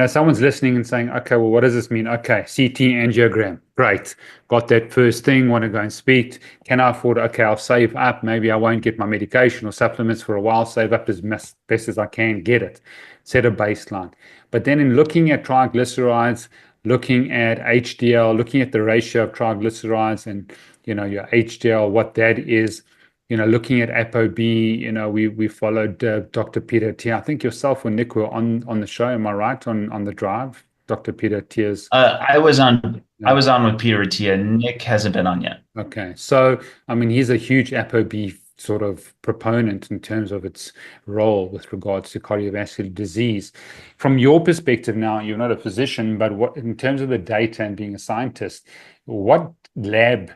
Someone's listening and saying, okay, well, what does this mean? Okay, CT angiogram. Great. Got that first thing, want to go and speak. Can I afford it? Okay, I'll save up. Maybe I won't get my medication or supplements for a while, save up as best as I can, get it. Set a baseline. But then in looking at triglycerides, looking at HDL, looking at the ratio of triglycerides and, your HDL, what that is, looking at ApoB, we followed Dr. Peter Tier. I think yourself and Nick were on the show. Am I right on the drive? Dr. Peter Tier's. I was on. I Yeah. was on with Peter Attia. Nick hasn't been on yet. Okay. So, I mean, he's a huge ApoB sort of proponent in terms of its role with regards to cardiovascular disease. From your perspective now, you're not a physician, but what in terms of the data and being a scientist, what lab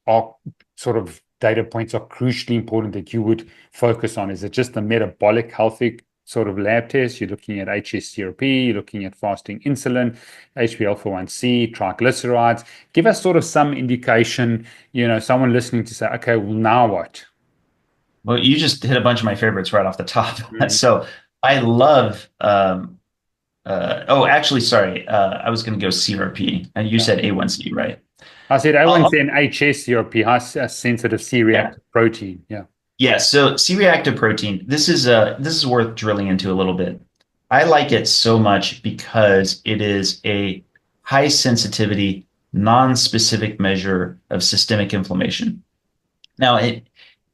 are sort of data points are crucially important that you would focus on? Is it just the metabolic healthy sort of lab test? You're looking at hsCRP, you're looking at fasting insulin, HbA1c, triglycerides. Give us sort of some indication, someone listening to say, okay, well, now what? Well, you just hit a bunch of my favorites right off the top. Mm. So I love. Oh, actually, sorry. I was going to go CRP, and you Yeah. said A1C, right? I said I'll, A1C and hsCRP, high sensitive yeah, C-reactive protein. Yeah. yeah. So C-reactive protein. This is worth drilling into a little bit. I like it so much because it is a high sensitivity, non-specific measure of systemic inflammation. Now,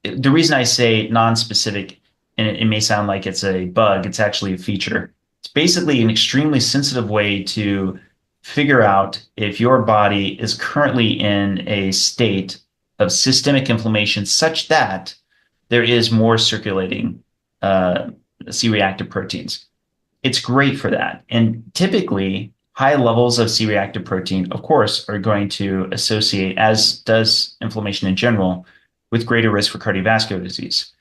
the reason I say non-specific, and it may sound like it's a bug, it's actually a feature. It's basically an extremely sensitive way to figure out if your body is currently in a state of systemic inflammation such that there is more circulating uh, C-reactive proteins. It's great for that. And typically, high levels of C-reactive protein, of course, are going to associate, as does inflammation in general, with greater risk for cardiovascular disease.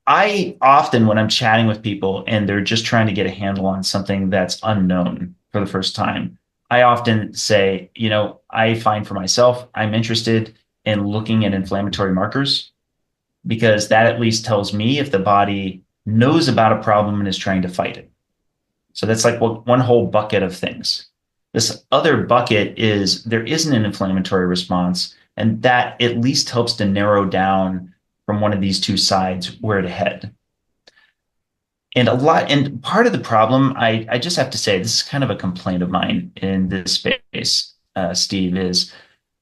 I often, when I'm chatting with people and they're just trying to get a handle on something that's unknown for the first time, I often say, I find for myself, I'm interested in looking at inflammatory markers because that at least tells me if the body knows about a problem and is trying to fight it. So that's like one whole bucket of things. This other bucket is there isn't an inflammatory response, and that at least helps to narrow down from one of these two sides where to head. And part of the problem, I just have to say, this is kind of a complaint of mine in this space, Steve, is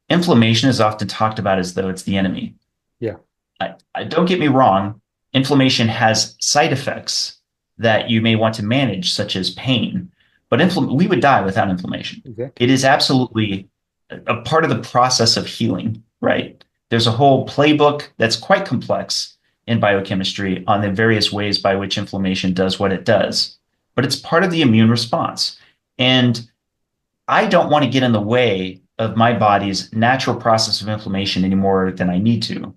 inflammation is often talked about as though it's the enemy. Yeah. I don't get me wrong, inflammation has side effects that you may want to manage, such as pain, but we would die without inflammation. Exactly. It is absolutely a part of the process of healing, right? There's a whole playbook that's quite complex in biochemistry on the various ways by which inflammation does what it does, but it's part of the immune response. And I don't want to get in the way of my body's natural process of inflammation any more than I need to.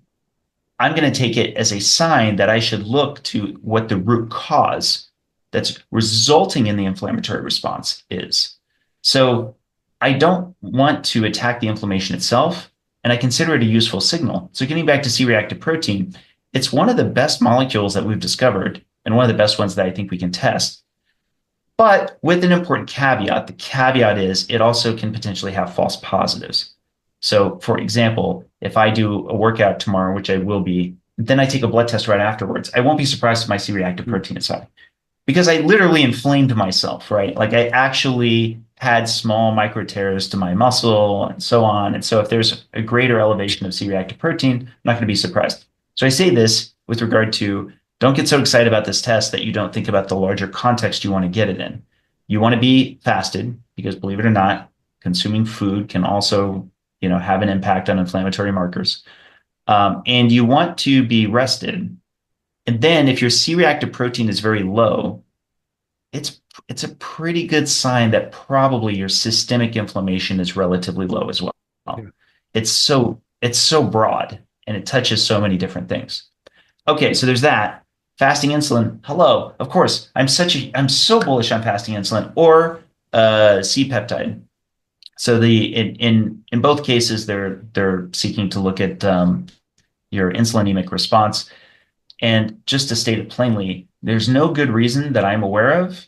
I'm going to take it as a sign that I should look to what the root cause that's resulting in the inflammatory response is. So I don't want to attack the inflammation itself, and I consider it a useful signal. So getting back to C-reactive protein, it's one of the best molecules that we've discovered and one of the best ones that I think we can test. But with an important caveat, the caveat is it also can potentially have false positives. So, for example, if I do a workout tomorrow, which I will be, then I take a blood test right afterwards, I won't be surprised if my C-reactive protein is high because I literally inflamed myself, right? Like I actually had small micro tears to my muscle and so on. And so if there's a greater elevation of C-reactive protein, I'm not going to be surprised. So I say this with regard to don't get so excited about this test that you don't think about the larger context you want to get it in. You want to be fasted because believe it or not, consuming food can also, have an impact on inflammatory markers. And you want to be rested. And then if your C-reactive protein is very low, it's a pretty good sign that probably your systemic inflammation is relatively low as well. Yeah. It's so broad and it touches so many different things. Okay, so there's that. Fasting insulin. Hello. Of course, I'm so bullish on fasting insulin or C-peptide. So in both cases, they're seeking to look at your insulinemic response. And just to state it plainly, there's no good reason that I'm aware of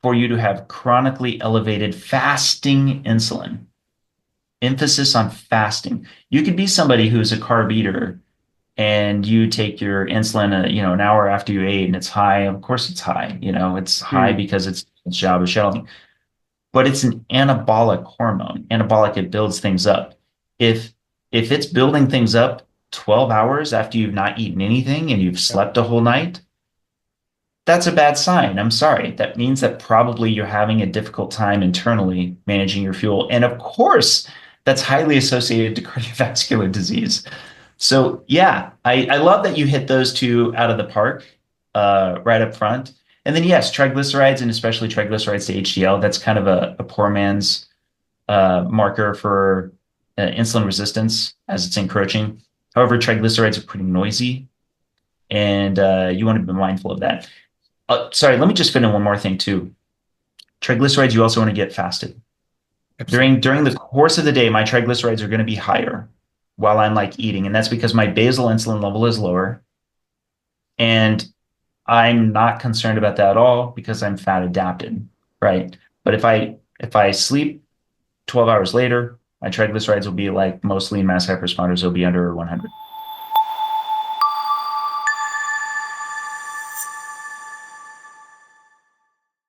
for you to have chronically elevated fasting insulin. Emphasis on fasting. You could be somebody who's a carb eater and you take your insulin, an hour after you ate and it's high. Of course it's high. It's high Mm. because its job is shuttling, but it's an anabolic hormone. Anabolic, it builds things up. If if it's building things up 12 hours after you've not eaten anything and you've Yeah. slept a whole night, that's a bad sign. I'm sorry. That means that probably you're having a difficult time internally managing your fuel. And of course, that's highly associated to cardiovascular disease. So yeah, I love that you hit those two out of the park right up front. And then yes, triglycerides and especially triglycerides to HDL, that's kind of a poor man's marker for insulin resistance as it's encroaching. However, triglycerides are pretty noisy, and you want to be mindful of that. Sorry, let me just fit in one more thing too. Triglycerides, you also want to get fasted. Absolutely. During the course of the day, my triglycerides are going to be higher while I'm like eating, and that's because my basal insulin level is lower. And I'm not concerned about that at all because I'm fat adapted, right? But if I sleep 12 hours later, my triglycerides will be like most lean mass hyperresponders will be under 100.